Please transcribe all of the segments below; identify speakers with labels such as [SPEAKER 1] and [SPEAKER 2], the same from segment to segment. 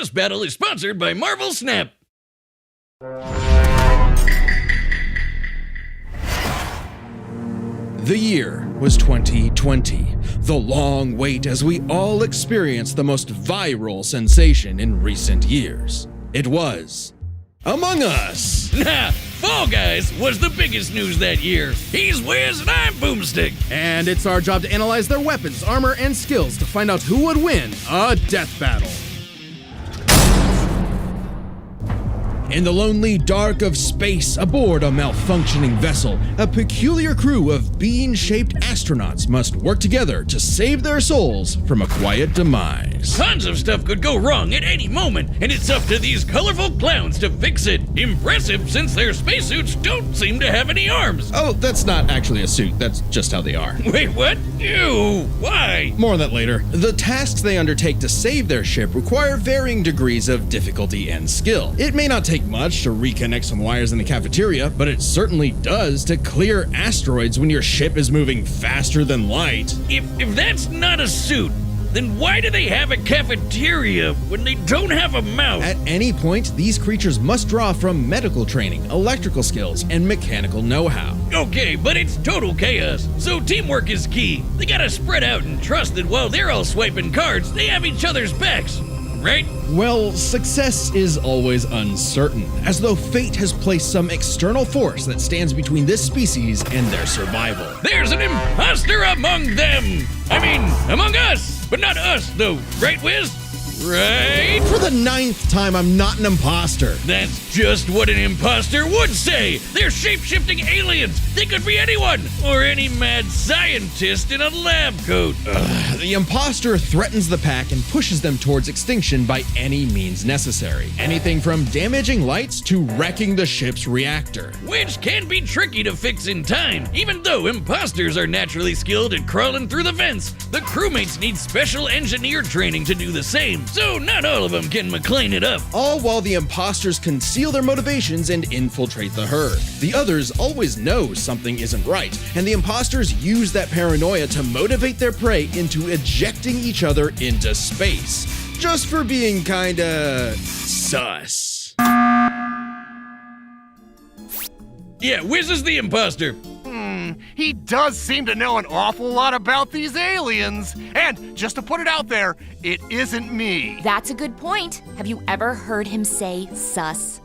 [SPEAKER 1] This battle is sponsored by Marvel Snap.
[SPEAKER 2] The year was 2020, the long wait as we all experienced the most viral sensation in recent years. It was Among Us!
[SPEAKER 1] Nah, Fall Guys was the biggest news that year. He's Wiz and I'm Boomstick.
[SPEAKER 3] And it's our job to analyze their weapons, armor, and skills to find out who would win a death battle.
[SPEAKER 2] In the lonely dark of space, aboard a malfunctioning vessel, a peculiar crew of bean-shaped astronauts must work together to save their souls from a quiet demise.
[SPEAKER 1] Tons of stuff could go wrong at any moment, and it's up to these colorful clowns to fix it. Impressive, since their spacesuits don't seem to have any arms.
[SPEAKER 2] Oh, that's not actually a suit, that's just how they are.
[SPEAKER 1] Wait, what? Ew, why?
[SPEAKER 2] More on that later. The tasks they undertake to save their ship require varying degrees of difficulty and skill. It may not take much to reconnect some wires in the cafeteria, but it certainly does to clear asteroids when your ship is moving faster than light.
[SPEAKER 1] If that's not a suit, then why do they have a cafeteria when they don't have a mouth?
[SPEAKER 2] At any point, these creatures must draw from medical training, electrical skills, and mechanical know-how.
[SPEAKER 1] Okay, but it's total chaos, so teamwork is key. They gotta spread out and trust that while they're all swiping cards, they have each other's backs. Right?
[SPEAKER 2] Well, success is always uncertain, as though fate has placed some external force that stands between this species and their survival.
[SPEAKER 1] There's an imposter among them! I mean, among us, but not us, though, right, Wiz? Right?
[SPEAKER 2] For the 9th time, I'm not an imposter.
[SPEAKER 1] That's just what an imposter would say! They're shape-shifting aliens! They could be anyone! Or any mad scientist in a lab coat!
[SPEAKER 2] The imposter threatens the pack and pushes them towards extinction by any means necessary. Anything from damaging lights to wrecking the ship's reactor.
[SPEAKER 1] Which can be tricky to fix in time. Even though imposters are naturally skilled at crawling through the vents, the crewmates need special engineer training to do the same. So not all of them can McLean it up.
[SPEAKER 2] All while the imposters conceal their motivations and infiltrate the herd. The others always know something isn't right, and the imposters use that paranoia to motivate their prey into ejecting each other into space. Just for being kinda sus.
[SPEAKER 1] Yeah, Wiz is the imposter.
[SPEAKER 4] He does seem to know an awful lot about these aliens. And just to put it out there, it isn't me.
[SPEAKER 5] That's a good point. Have you ever heard him say sus?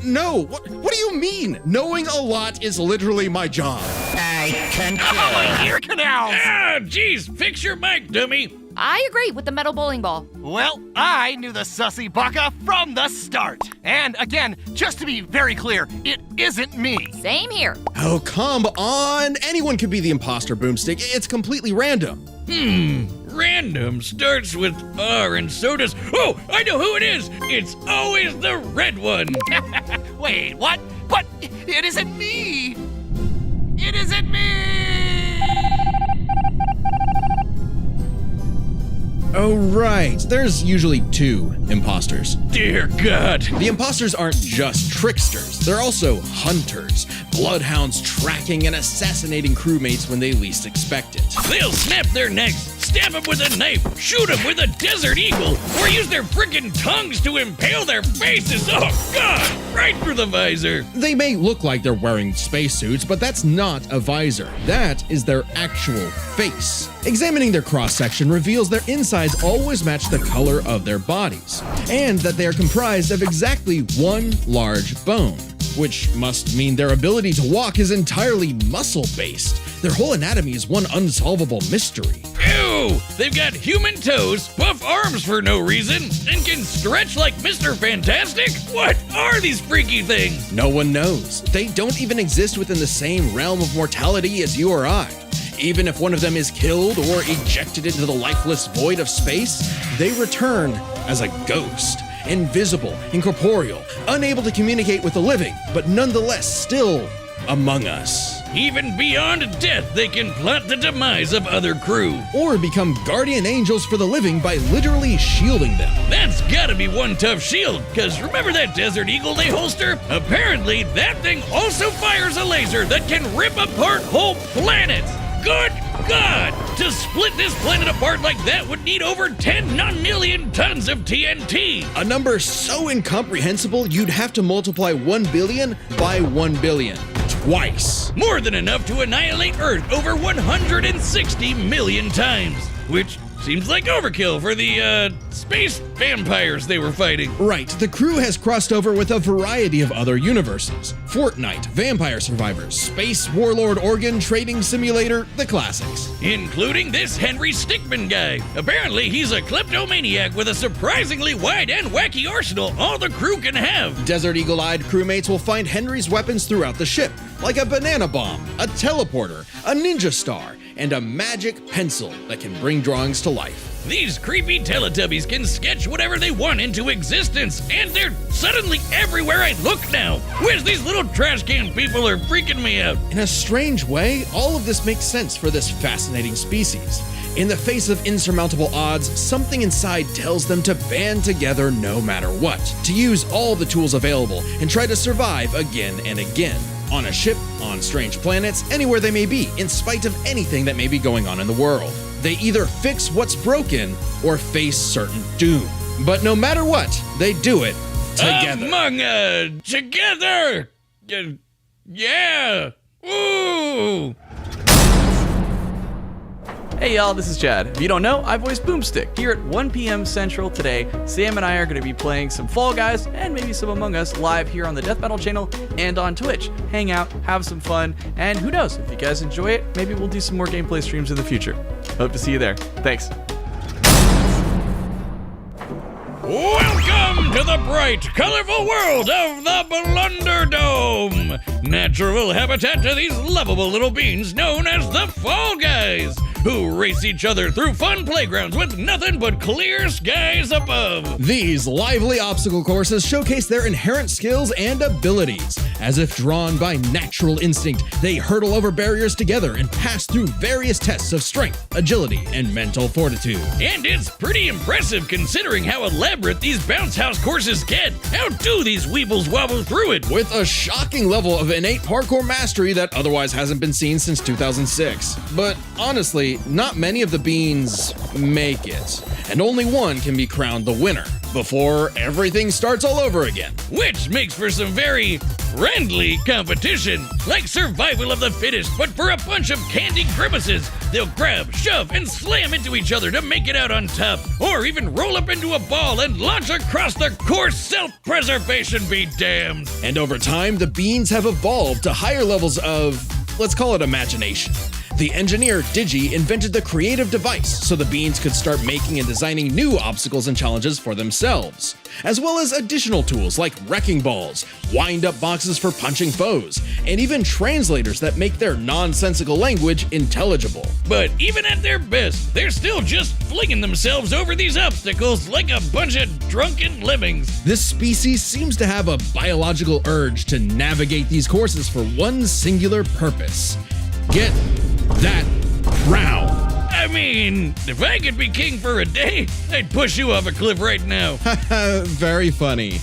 [SPEAKER 2] No, what do you mean? Knowing a lot is literally my job.
[SPEAKER 4] I can kill. Oh, my ear canals!
[SPEAKER 1] Ah, jeez, fix your mic, dummy.
[SPEAKER 5] I agree with the metal bowling ball.
[SPEAKER 4] Well, I knew the sussy baka from the start. And again, just to be very clear, it isn't me.
[SPEAKER 5] Same here.
[SPEAKER 2] Oh, come on. Anyone could be the imposter, Boomstick. It's completely random.
[SPEAKER 1] Random starts with R and so does... Oh, I know who it is! It's always the red one!
[SPEAKER 4] Wait, what? But it isn't me! It isn't me!
[SPEAKER 2] Oh, right. There's usually 2 imposters.
[SPEAKER 1] Dear God!
[SPEAKER 2] The imposters aren't just tricksters. They're also hunters. Bloodhounds tracking and assassinating crewmates when they least expect it.
[SPEAKER 1] They'll snap their necks, stab them with a knife, shoot them with a desert eagle, or use their frickin' tongues to impale their faces. Oh, God! Right through the visor.
[SPEAKER 2] They may look like they're wearing spacesuits, but that's not a visor. That is their actual face. Examining their cross-section reveals their insides always match the color of their bodies, and that they are comprised of exactly one large bone, which must mean their ability to walk is entirely muscle-based. Their whole anatomy is one unsolvable mystery.
[SPEAKER 1] Ew! They've got human toes, buff arms for no reason, and can stretch like Mr. Fantastic? What are these freaky things?
[SPEAKER 2] No one knows. They don't even exist within the same realm of mortality as you or I. Even if one of them is killed or ejected into the lifeless void of space, they return as a ghost, invisible, incorporeal, unable to communicate with the living, but nonetheless still among us.
[SPEAKER 1] Even beyond death, they can plot the demise of other crew.
[SPEAKER 2] Or become guardian angels for the living by literally shielding them.
[SPEAKER 1] That's gotta be one tough shield, cause remember that Desert Eagle they holster? Apparently, that thing also fires a laser that can rip apart whole planets. Good God! To split this planet apart like that would need over 10 non-million tons of TNT!
[SPEAKER 2] A number so incomprehensible you'd have to multiply 1 billion by 1 billion. Twice.
[SPEAKER 1] More than enough to annihilate Earth over 160 million times. Which seems like overkill for the, space vampires they were fighting.
[SPEAKER 2] Right, the crew has crossed over with a variety of other universes. Fortnite, Vampire Survivors, Space Warlord Organ Trading Simulator, the classics.
[SPEAKER 1] Including this Henry Stickmin guy. Apparently he's a kleptomaniac with a surprisingly wide and wacky arsenal all the crew can have.
[SPEAKER 2] Desert Eagle-eyed crewmates will find Henry's weapons throughout the ship, like a banana bomb, a teleporter, a ninja star, and a magic pencil that can bring drawings to life.
[SPEAKER 1] These creepy Teletubbies can sketch whatever they want into existence, and they're suddenly everywhere I look now. Where's these little trash can people are freaking me out.
[SPEAKER 2] In a strange way, all of this makes sense for this fascinating species. In the face of insurmountable odds, something inside tells them to band together no matter what, to use all the tools available and try to survive again and again. On a ship, on strange planets, anywhere they may be, in spite of anything that may be going on in the world. They either fix what's broken or face certain doom. But no matter what, they do it together.
[SPEAKER 1] Together! Yeah! Ooh!
[SPEAKER 6] Hey y'all, this is Chad. If you don't know, I voice Boomstick. Here at 1 p.m. Central today, Sam and I are going to be playing some Fall Guys and maybe some Among Us live here on the Death Battle channel and on Twitch. Hang out, have some fun, and who knows, if you guys enjoy it, maybe we'll do some more gameplay streams in the future. Hope to see you there. Thanks.
[SPEAKER 1] Welcome to the bright, colorful world of the Blunder Dome! Natural habitat to these lovable little beings known as the Fall Guys, who race each other through fun playgrounds with nothing but clear skies above.
[SPEAKER 2] These lively obstacle courses showcase their inherent skills and abilities. As if drawn by natural instinct, they hurdle over barriers together and pass through various tests of strength, agility, and mental fortitude.
[SPEAKER 1] And it's pretty impressive considering how elaborate these bounce house courses get. How do these weebles wobble through it?
[SPEAKER 2] With a shocking level of innate parkour mastery that otherwise hasn't been seen since 2006. But honestly, not many of the beans make it, and only one can be crowned the winner before everything starts all over again.
[SPEAKER 1] Which makes for some very friendly competition, like survival of the fittest, but for a bunch of candy grimaces. They'll grab, shove, and slam into each other to make it out on top, or even roll up into a ball and launch across the course. Self-preservation be damned.
[SPEAKER 2] And over time, the beans have evolved to higher levels of, let's call it imagination. The engineer Digi invented the creative device so the beans could start making and designing new obstacles and challenges for themselves, as well as additional tools like wrecking balls, wind-up boxes for punching foes, and even translators that make their nonsensical language intelligible.
[SPEAKER 1] But even at their best, they're still just flinging themselves over these obstacles like a bunch of drunken lemmings.
[SPEAKER 2] This species seems to have a biological urge to navigate these courses for one singular purpose: get that crown.
[SPEAKER 1] I mean, if I could be king for a day, I'd push you off a cliff right now.
[SPEAKER 2] Very funny.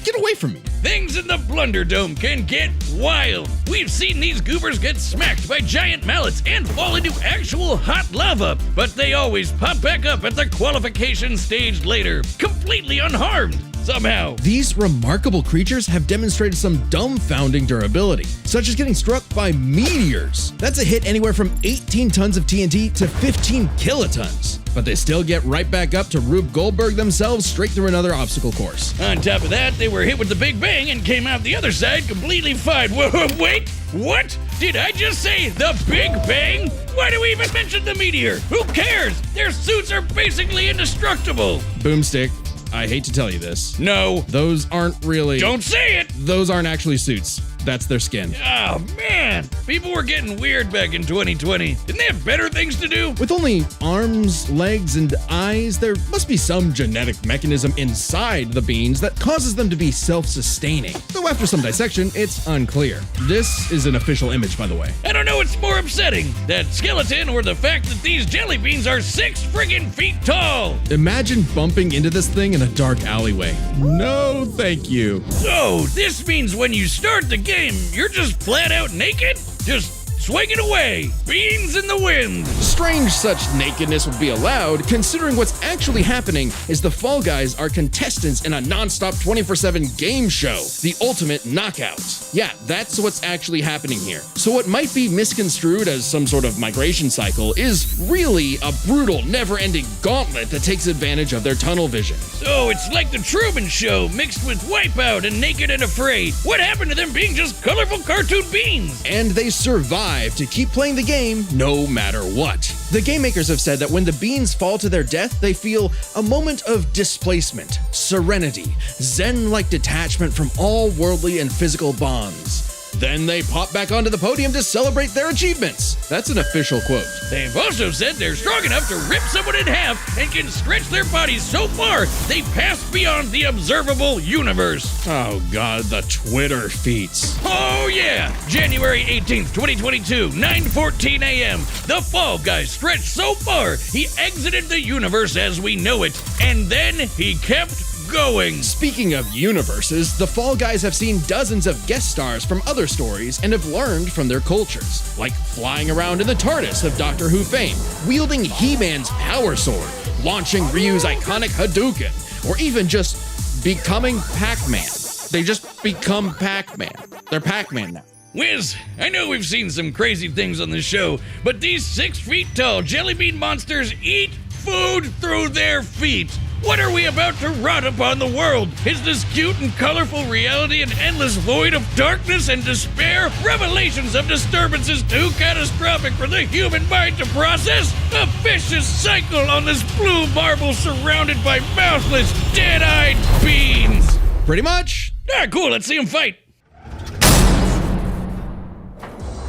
[SPEAKER 2] Get away from me.
[SPEAKER 1] Things in the Blunder Dome can get wild. We've seen these goobers get smacked by giant mallets and fall into actual hot lava, but they always pop back up at the qualification stage later, completely unharmed. Somehow.
[SPEAKER 2] These remarkable creatures have demonstrated some dumbfounding durability, such as getting struck by meteors. That's a hit anywhere from 18 tons of TNT to 15 kilotons. But they still get right back up to Rube Goldberg themselves straight through another obstacle course.
[SPEAKER 1] On top of that, they were hit with the Big Bang and came out the other side completely fine. Wait, what? Did I just say the Big Bang? Why do we even mention the meteor? Who cares? Their suits are basically indestructible.
[SPEAKER 2] Boomstick, I hate to tell you this.
[SPEAKER 1] No.
[SPEAKER 2] Those aren't really...
[SPEAKER 1] Don't say it!
[SPEAKER 2] Those aren't actually suits. That's their skin.
[SPEAKER 1] Oh, man. People were getting weird back in 2020. Didn't they have better things to do?
[SPEAKER 2] With only arms, legs, and eyes, there must be some genetic mechanism inside the beans that causes them to be self-sustaining. Though after some dissection, it's unclear. This is an official image, by the way.
[SPEAKER 1] I don't know what's more upsetting, that skeleton or the fact that these jelly beans are 6 friggin' feet tall.
[SPEAKER 2] Imagine bumping into this thing in a dark alleyway. No, thank you.
[SPEAKER 1] So, this means when you start the game, you're just flat out naked? Just swing it away. Beans in the wind.
[SPEAKER 2] Strange such nakedness would be allowed, considering what's actually happening is the Fall Guys are contestants in a non-stop 24/7 game show, the Ultimate Knockout. Yeah, that's what's actually happening here. So what might be misconstrued as some sort of migration cycle is really a brutal, never-ending gauntlet that takes advantage of their tunnel vision.
[SPEAKER 1] So it's like the Truman Show mixed with Wipeout and Naked and Afraid. What happened to them being just colorful cartoon beans?
[SPEAKER 2] And they survive to keep playing the game no matter what. The game makers have said that when the beans fall to their death, they feel a moment of displacement, serenity, zen-like detachment from all worldly and physical bonds. Then they pop back onto the podium to celebrate their achievements. That's an official quote.
[SPEAKER 1] They've also said they're strong enough to rip someone in half and can stretch their bodies so far they pass beyond the observable universe.
[SPEAKER 2] Oh god, the Twitter feats.
[SPEAKER 1] Oh yeah! January 18th, 2022, 9:14 a.m. The Fall Guy stretched so far he exited the universe as we know it, and then he kept going.
[SPEAKER 2] Speaking of universes, the Fall Guys have seen dozens of guest stars from other stories and have learned from their cultures, like flying around in the TARDIS of Doctor Who fame, wielding He-Man's power sword, launching Ryu's iconic Hadouken, or even just becoming Pac-Man. They just become Pac-Man. They're Pac-Man now.
[SPEAKER 1] Wiz, I know we've seen some crazy things on the show, but these 6 feet tall jelly bean monsters eat food through their feet. What are we about to rot upon the world? Is this cute and colorful reality an endless void of darkness and despair? Revelations of disturbances too catastrophic for the human mind to process? A vicious cycle on this blue marble surrounded by mouthless, dead-eyed beans.
[SPEAKER 2] Pretty much.
[SPEAKER 1] Ah, cool, let's see them fight.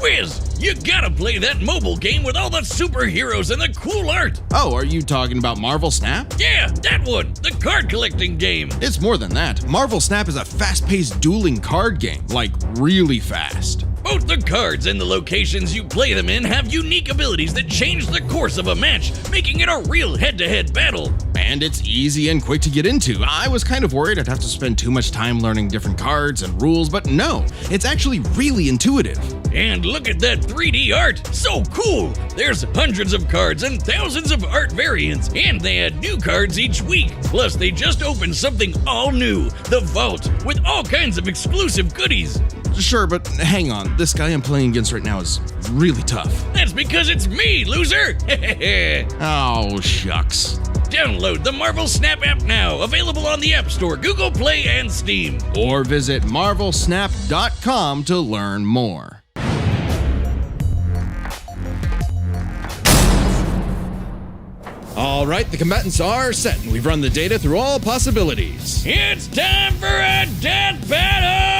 [SPEAKER 1] Wiz, you gotta play that mobile game with all the superheroes and the cool art.
[SPEAKER 2] Oh, are you talking about Marvel Snap?
[SPEAKER 1] Yeah, that one, the card collecting game.
[SPEAKER 2] It's more than that. Marvel Snap is a fast-paced dueling card game, like really fast.
[SPEAKER 1] Both the cards and the locations you play them in have unique abilities that change the course of a match, making it a real head-to-head battle.
[SPEAKER 2] And it's easy and quick to get into. I was kind of worried I'd have to spend too much time learning different cards and rules, but no, it's actually really intuitive.
[SPEAKER 1] And look at that 3D art, so cool! There's hundreds of cards and thousands of art variants, and they add new cards each week. Plus, they just opened something all new, the Vault, with all kinds of exclusive goodies.
[SPEAKER 2] Sure, but hang on, this guy I'm playing against right now is really tough.
[SPEAKER 1] That's because it's me, loser!
[SPEAKER 2] Oh, shucks.
[SPEAKER 1] Download the Marvel Snap app now, available on the App Store, Google Play, and Steam.
[SPEAKER 2] Or visit marvelsnap.com to learn more. All right, the combatants are set, and we've run the data through all possibilities.
[SPEAKER 1] It's time for a death battle!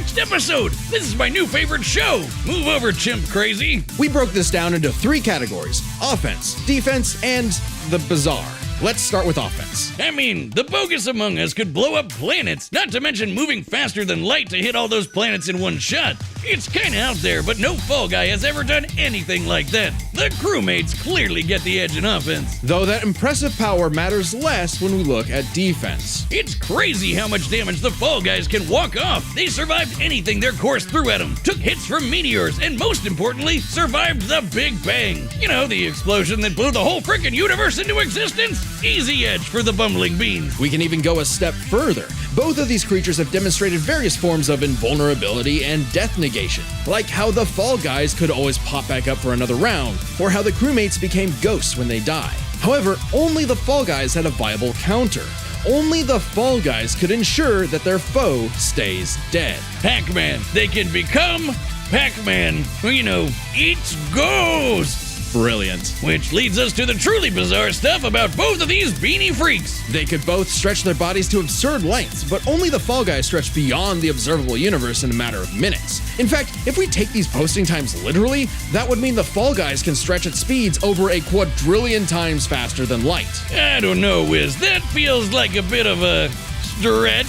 [SPEAKER 1] next episode. This is my new favorite show. Move over, chimp crazy.
[SPEAKER 2] We broke this down into 3 categories: offense, defense, and the bizarre. Let's start with offense.
[SPEAKER 1] I mean, the bogus Among Us could blow up planets, not to mention moving faster than light to hit all those planets in one shot. It's kinda out there, but no Fall Guy has ever done anything like that. The crewmates clearly get the edge in offense.
[SPEAKER 2] Though that impressive power matters less when we look at defense.
[SPEAKER 1] It's crazy how much damage the Fall Guys can walk off. They survived anything their course threw at them, took hits from meteors, and most importantly, survived the Big Bang. You know, the explosion that blew the whole frickin' universe into existence? Easy edge for the bumbling beans.
[SPEAKER 2] We can even go a step further. Both of these creatures have demonstrated various forms of invulnerability and death negation, like how the Fall Guys could always pop back up for another round, or how the crewmates became ghosts when they die. However, only the Fall Guys had a viable counter. Only the Fall Guys could ensure that their foe stays dead.
[SPEAKER 1] Pac-Man, they can become Pac-Man, who, you know, eats ghosts.
[SPEAKER 2] Brilliant.
[SPEAKER 1] Which leads us to the truly bizarre stuff about both of these beanie freaks.
[SPEAKER 2] They could both stretch their bodies to absurd lengths, but only the Fall Guys stretch beyond the observable universe in a matter of minutes. In fact, if we take these posting times literally, that would mean the Fall Guys can stretch at speeds over a quadrillion times faster than light.
[SPEAKER 1] I don't know, Wiz. That feels like a bit of a stretch.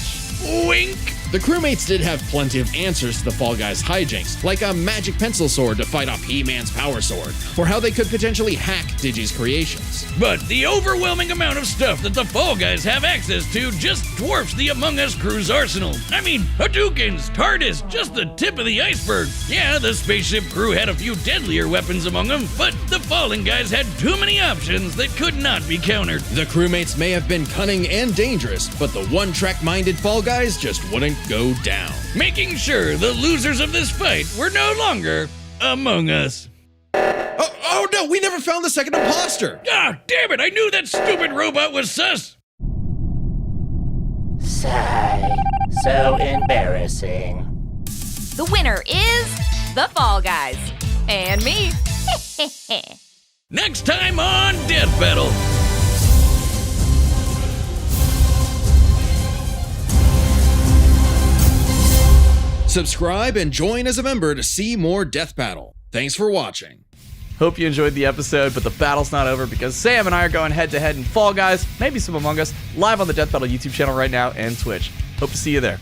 [SPEAKER 1] Wink.
[SPEAKER 2] The crewmates did have plenty of answers to the Fall Guys' hijinks, like a magic pencil sword to fight off He-Man's power sword, or how they could potentially hack Digi's creations.
[SPEAKER 1] But the overwhelming amount of stuff that the Fall Guys have access to just dwarfs the Among Us crew's arsenal. I mean, Hadoukens, TARDIS, just the tip of the iceberg. Yeah, the spaceship crew had a few deadlier weapons among them, but the Fallen Guys had too many options that could not be countered.
[SPEAKER 2] The crewmates may have been cunning and dangerous, but the one-track-minded Fall Guys just wouldn't go down.
[SPEAKER 1] Making sure the losers of this fight were no longer Among Us.
[SPEAKER 2] Oh no, we never found the second imposter!
[SPEAKER 1] Ah, damn it, I knew that stupid robot was sus!
[SPEAKER 7] Sigh. So embarrassing.
[SPEAKER 5] The winner is the Fall Guys. And me.
[SPEAKER 1] Next time on Death Battle.
[SPEAKER 2] Subscribe and join as a member to see more Death Battle. Thanks for watching.
[SPEAKER 6] Hope you enjoyed the episode, but the battle's not over because Sam and I are going head to head in Fall Guys, maybe some Among Us, live on the Death Battle YouTube channel right now and Twitch. Hope to see you there.